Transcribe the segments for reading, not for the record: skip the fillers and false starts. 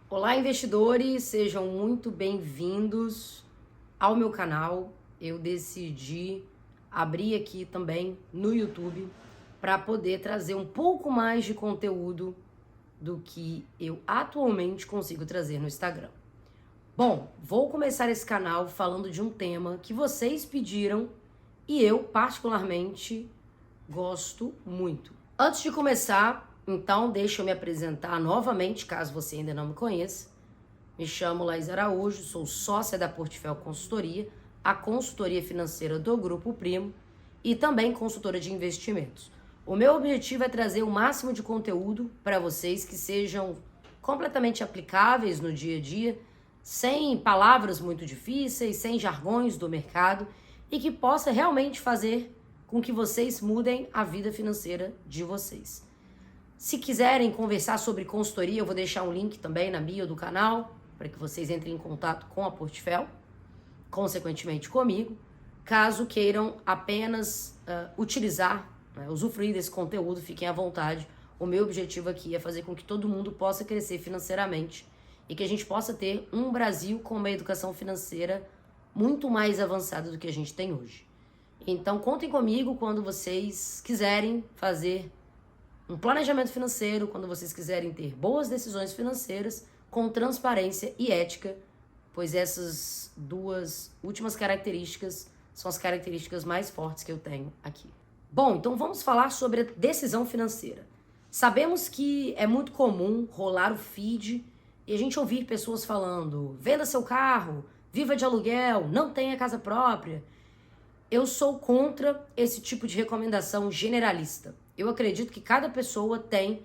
Olá, investidores, sejam muito bem-vindos ao meu canal. Eu decidi abrir aqui também no YouTube para poder trazer um pouco mais de conteúdo do que eu atualmente consigo trazer no Instagram. Bom, vou começar esse canal falando de um tema que vocês pediram e eu, particularmente, gosto muito. Antes de começar, então, deixa eu me apresentar novamente, caso você ainda não me conheça. Me chamo Laís Araújo, sou sócia da Portfel Consultoria, a consultoria financeira do Grupo Primo e também consultora de investimentos. O meu objetivo é trazer o máximo de conteúdo para vocês que sejam completamente aplicáveis no dia a dia, sem palavras muito difíceis, sem jargões do mercado e que possa realmente fazer com que vocês mudem a vida financeira de vocês. Se quiserem conversar sobre consultoria, eu vou deixar um link também na bio do canal, para que vocês entrem em contato com a Portfel, consequentemente comigo. Caso queiram apenas utilizar, usufruir desse conteúdo, fiquem à vontade. O meu objetivo aqui é fazer com que todo mundo possa crescer financeiramente e que a gente possa ter um Brasil com uma educação financeira muito mais avançada do que a gente tem hoje. Então, contem comigo quando vocês quiserem fazer um planejamento financeiro, quando vocês quiserem ter boas decisões financeiras com transparência e ética, pois essas duas últimas características são as características mais fortes que eu tenho aqui. Bom, então vamos falar sobre a decisão financeira. Sabemos que é muito comum rolar o feed e a gente ouvir pessoas falando: venda seu carro, viva de aluguel, não tenha casa própria. Eu sou contra esse tipo de recomendação generalista. Eu acredito que cada pessoa tem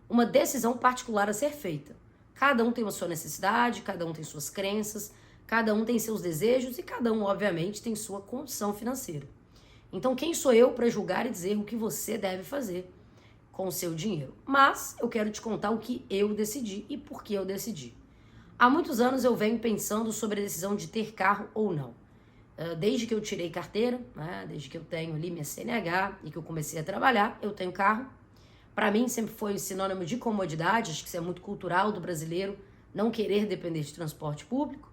uma decisão particular a ser feita. Cada um tem a sua necessidade, cada um tem suas crenças, cada um tem seus desejos e cada um, obviamente, tem sua condição financeira. Então, quem sou eu para julgar e dizer o que você deve fazer com o seu dinheiro? Mas eu quero te contar o que eu decidi e por que eu decidi. Há muitos anos eu venho pensando sobre a decisão de ter carro ou não. Desde que eu tirei carteira, desde que eu tenho ali minha CNH e que eu comecei a trabalhar, eu tenho carro. Para mim sempre foi sinônimo de comodidade, acho que isso é muito cultural do brasileiro, não querer depender de transporte público.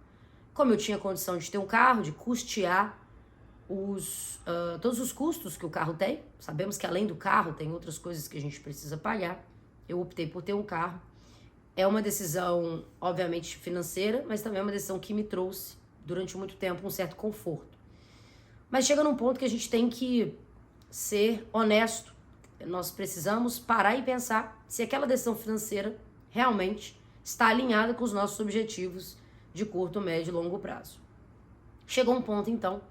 Como eu tinha condição de ter um carro, de custear todos os custos que o carro tem, sabemos que além do carro tem outras coisas que a gente precisa pagar, eu optei por ter um carro. É uma decisão, obviamente, financeira, mas também é uma decisão que me trouxe durante muito tempo um certo conforto. Mas chega num ponto que a gente tem que ser honesto. Nós precisamos parar e pensar se aquela decisão financeira realmente está alinhada com os nossos objetivos de curto, médio e longo prazo. Chegou um ponto, então,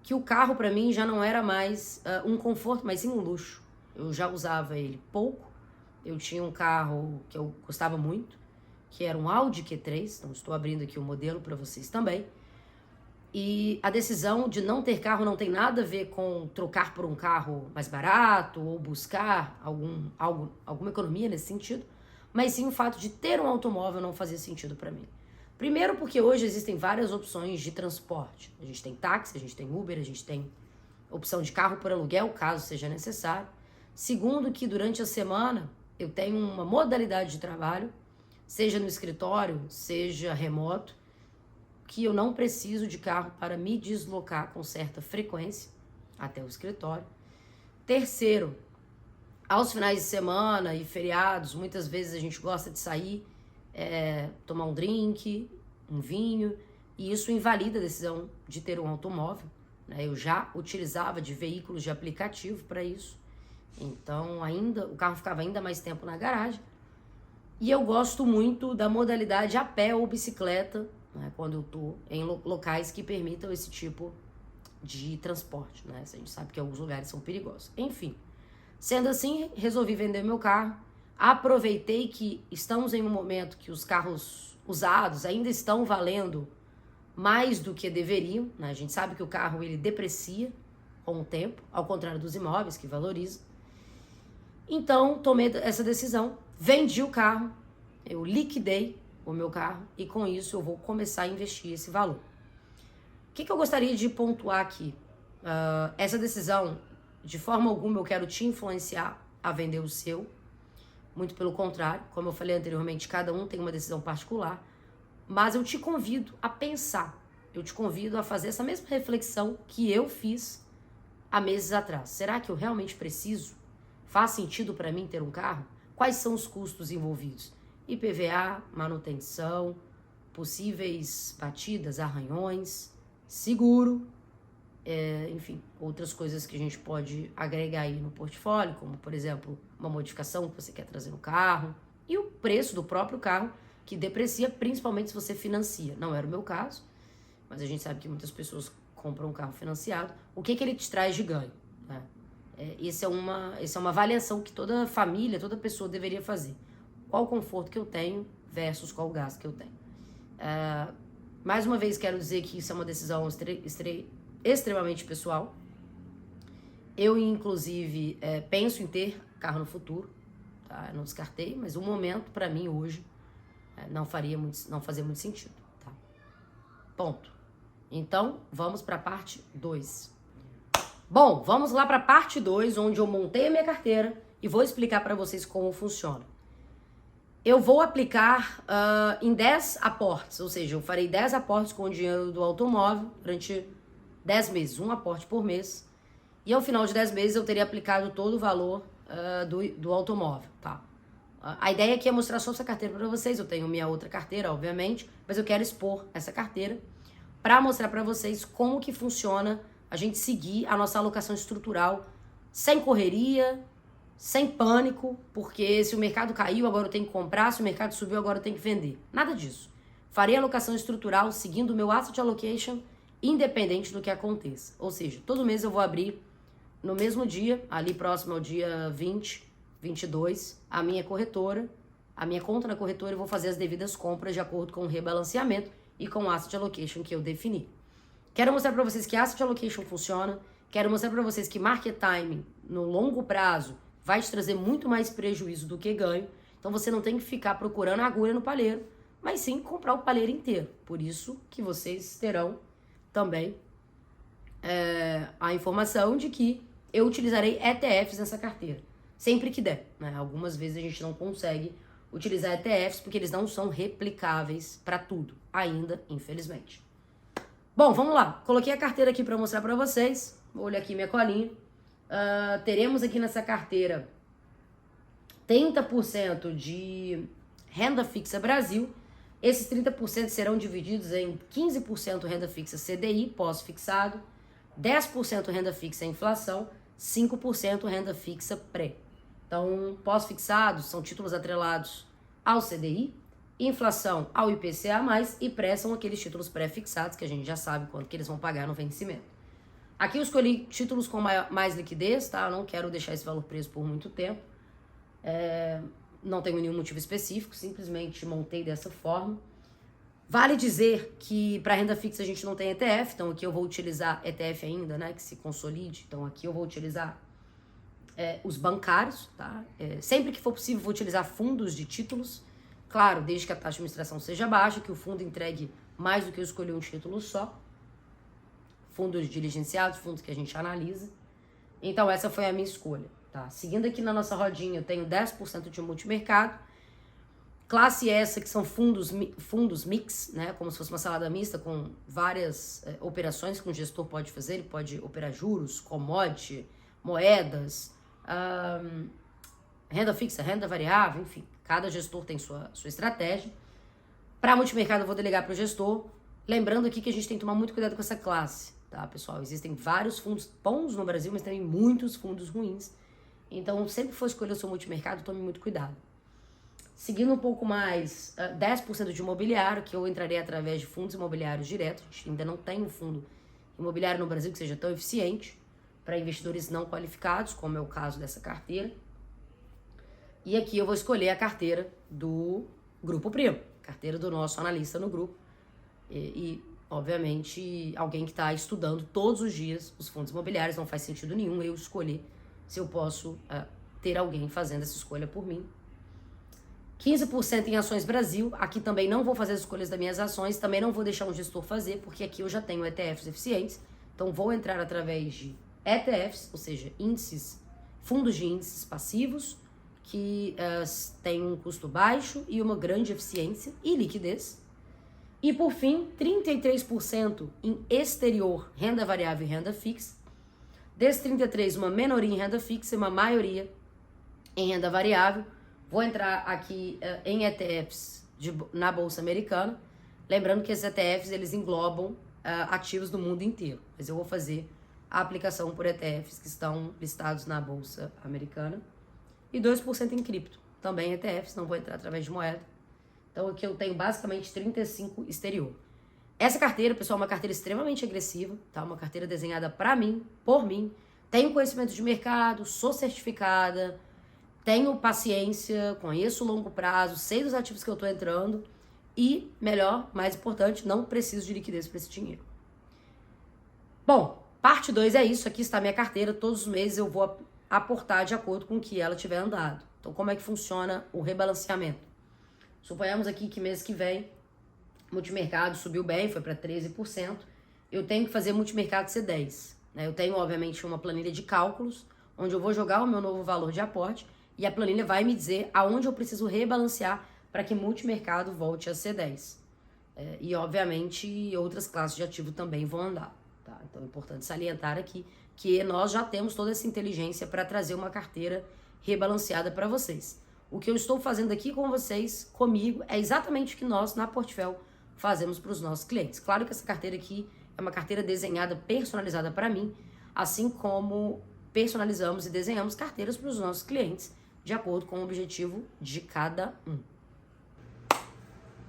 que o carro para mim já não era mais um conforto, mas sim um luxo. Eu já usava ele pouco. Eu tinha um carro que eu gostava muito, que era um Audi Q3, então estou abrindo aqui o modelo para vocês também. E a decisão de não ter carro não tem nada a ver com trocar por um carro mais barato ou buscar alguma economia nesse sentido, mas sim o fato de ter um automóvel não fazia sentido para mim. Primeiro porque hoje existem várias opções de transporte. A gente tem táxi, a gente tem Uber, a gente tem opção de carro por aluguel, caso seja necessário. Segundo que durante a semana eu tenho uma modalidade de trabalho, seja no escritório, seja remoto, que eu não preciso de carro para me deslocar com certa frequência até o escritório. Terceiro, aos finais de semana e feriados, muitas vezes a gente gosta de sair, tomar um drink, um vinho, e isso invalida a decisão de ter um automóvel. Eu já utilizava de veículos de aplicativo para isso, então o carro ficava ainda mais tempo na garagem. E eu gosto muito da modalidade a pé ou bicicleta, quando eu estou em locais que permitam esse tipo de transporte. A gente sabe que alguns lugares são perigosos. Enfim, sendo assim, resolvi vender meu carro. Aproveitei que estamos em um momento que os carros usados ainda estão valendo mais do que deveriam. A gente sabe que o carro ele deprecia com o tempo, ao contrário dos imóveis que valorizam. Então, tomei essa decisão, vendi o carro, eu liquidei o meu carro e com isso eu vou começar a investir esse valor. O que eu gostaria de pontuar aqui? Essa decisão, de forma alguma eu quero te influenciar a vender o seu. muito pelo contrário, como eu falei anteriormente, cada um tem uma decisão particular, mas eu te convido a pensar, eu te convido a fazer essa mesma reflexão que eu fiz há meses atrás. Será que eu realmente preciso? Faz sentido para mim ter um carro? Quais são os custos envolvidos? IPVA, manutenção, possíveis batidas, arranhões, seguro, enfim, outras coisas que a gente pode agregar aí no portfólio, como, por exemplo, uma modificação que você quer trazer no carro, e o preço do próprio carro, que deprecia principalmente se você financia. Não era o meu caso, mas a gente sabe que muitas pessoas compram um carro financiado. O que ele te traz de ganho? Né? Essa é uma avaliação que toda família, toda pessoa deveria fazer. Qual o conforto que eu tenho versus qual o gasto que eu tenho. Mais uma vez, quero dizer que isso é uma decisão extremamente pessoal. Eu, inclusive, penso em ter carro no futuro. Tá? Eu não descartei, mas o momento, para mim, hoje, não fazia muito sentido. Tá? Ponto. Então, vamos para a parte 2. Bom, vamos lá para a parte 2, onde eu montei a minha carteira e vou explicar para vocês como funciona. Eu vou aplicar em 10 aportes, ou seja, eu farei 10 aportes com o dinheiro do automóvel durante 10 meses, um aporte por mês. E ao final de 10 meses eu teria aplicado todo o valor do automóvel, tá? A ideia aqui é mostrar só essa carteira para vocês. Eu tenho minha outra carteira, obviamente, mas eu quero expor essa carteira para mostrar para vocês como que funciona a gente seguir a nossa alocação estrutural sem correria, sem pânico, porque se o mercado caiu, agora eu tenho que comprar, se o mercado subiu, agora eu tenho que vender. Nada disso. Farei alocação estrutural seguindo o meu asset allocation, independente do que aconteça. Ou seja, todo mês eu vou abrir no mesmo dia, ali próximo ao dia 20, 22, a minha corretora, a minha conta na corretora, e vou fazer as devidas compras de acordo com o rebalanceamento e com o asset allocation que eu defini. Quero mostrar para vocês que asset allocation funciona, quero mostrar para vocês que market timing, no longo prazo, vai te trazer muito mais prejuízo do que ganho. Então você não tem que ficar procurando agulha no palheiro, mas sim comprar o palheiro inteiro. Por isso que vocês terão também a informação de que eu utilizarei ETFs nessa carteira, sempre que der. Né? Algumas vezes a gente não consegue utilizar ETFs porque eles não são replicáveis para tudo, ainda, infelizmente. Bom, vamos lá. Coloquei a carteira aqui para mostrar para vocês. Vou olhar aqui minha colinha. Teremos aqui nessa carteira 30% de renda fixa Brasil. Esses 30% serão divididos em 15% renda fixa CDI, pós-fixado, 10% renda fixa inflação, 5% renda fixa pré. Então, pós-fixados são títulos atrelados ao CDI, inflação ao IPCA+, e pré são aqueles títulos pré-fixados que a gente já sabe quanto que eles vão pagar no vencimento. Aqui eu escolhi títulos com mais liquidez, tá? Eu não quero deixar esse valor preso por muito tempo. Não tenho nenhum motivo específico, simplesmente montei dessa forma. Vale dizer que para renda fixa a gente não tem ETF, então aqui eu vou utilizar ETF ainda, né? Que se consolide. Então aqui eu vou utilizar os bancários, tá? Sempre que for possível vou utilizar fundos de títulos. Claro, desde que a taxa de administração seja baixa, que o fundo entregue mais do que eu escolhi um título só. Fundos diligenciados, fundos que a gente analisa. Então essa foi a minha escolha, tá? Seguindo aqui na nossa rodinha, eu tenho 10% de multimercado. Classe essa que são fundos mix, né? Como se fosse uma salada mista com várias operações que um gestor pode fazer. Ele pode operar juros, commodity, moedas, renda fixa, renda variável, enfim. Cada gestor tem sua estratégia. Para multimercado eu vou delegar para o gestor. Lembrando aqui que a gente tem que tomar muito cuidado com essa classe, tá, pessoal? Existem vários fundos bons no Brasil, mas também muitos fundos ruins. Então, sempre que for escolher o seu multimercado, tome muito cuidado. Seguindo um pouco mais, 10% de imobiliário, que eu entrarei através de fundos imobiliários diretos. A gente ainda não tem um fundo imobiliário no Brasil que seja tão eficiente para investidores não qualificados, como é o caso dessa carteira. E aqui eu vou escolher a carteira do Grupo Primo, carteira do nosso analista no grupo. E obviamente, alguém que está estudando todos os dias os fundos imobiliários. Não faz sentido nenhum eu escolher se eu posso ter alguém fazendo essa escolha por mim. 15% em ações Brasil. Aqui também não vou fazer as escolhas das minhas ações, também não vou deixar um gestor fazer, porque aqui eu já tenho ETFs eficientes. Então vou entrar através de ETFs, ou seja, índices, fundos de índices passivos, que tem um custo baixo e uma grande eficiência e liquidez. E por fim, 33% em exterior, renda variável e renda fixa. Desse 33%, uma minoria em renda fixa e uma maioria em renda variável. Vou entrar aqui em ETFs na Bolsa Americana. Lembrando que esses ETFs eles englobam ativos do mundo inteiro. Mas eu vou fazer a aplicação por ETFs que estão listados na Bolsa Americana. E 2% em cripto. Também ETFs, não vou entrar através de moeda. Então aqui eu tenho basicamente 35% exterior. Essa carteira, pessoal, é uma carteira extremamente agressiva, tá? Uma carteira desenhada para mim, por mim. Tenho conhecimento de mercado, sou certificada, tenho paciência, conheço o longo prazo, sei dos ativos que eu estou entrando e, melhor, mais importante, não preciso de liquidez para esse dinheiro. Bom, parte 2 é isso. Aqui está a minha carteira. Todos os meses eu vou aportar de acordo com o que ela tiver andado. Então, como é que funciona o rebalanceamento? Suponhamos aqui que mês que vem o multimercado subiu bem, foi para 13%. Eu tenho que fazer multimercado ser 10%. Né? Eu tenho, obviamente, uma planilha de cálculos, onde eu vou jogar o meu novo valor de aporte e a planilha vai me dizer aonde eu preciso rebalancear para que multimercado volte a ser 10%. E, obviamente, outras classes de ativo também vão andar. Tá? Então, é importante salientar aqui que nós já temos toda essa inteligência para trazer uma carteira rebalanceada para vocês. O que eu estou fazendo aqui com vocês, comigo, é exatamente o que nós, na Portfel, fazemos para os nossos clientes. Claro que essa carteira aqui é uma carteira desenhada, personalizada para mim, assim como personalizamos e desenhamos carteiras para os nossos clientes, de acordo com o objetivo de cada um.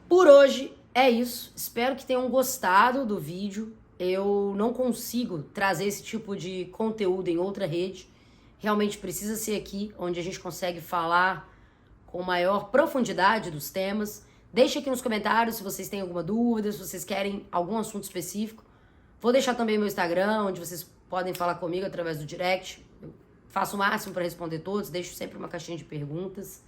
Por hoje é isso. Espero que tenham gostado do vídeo. Eu não consigo trazer esse tipo de conteúdo em outra rede. Realmente precisa ser aqui, onde a gente consegue falar com maior profundidade dos temas. Deixe aqui nos comentários se vocês têm alguma dúvida, se vocês querem algum assunto específico. Vou deixar também meu Instagram, onde vocês podem falar comigo através do direct. Eu faço o máximo para responder todos, deixo sempre uma caixinha de perguntas.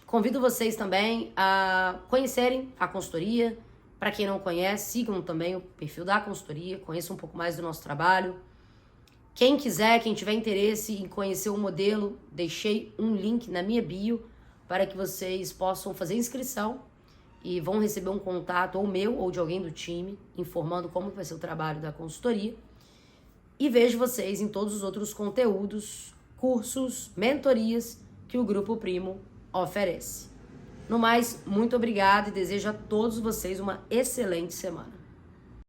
Convido vocês também a conhecerem a consultoria. Para quem não conhece, sigam também o perfil da consultoria, conheçam um pouco mais do nosso trabalho. Quem quiser, quem tiver interesse em conhecer o modelo, deixei um link na minha bio para que vocês possam fazer inscrição e vão receber um contato ou meu ou de alguém do time informando como vai ser o trabalho da consultoria. E vejo vocês em todos os outros conteúdos, cursos, mentorias que o Grupo Primo oferece. No mais, muito obrigada e desejo a todos vocês uma excelente semana.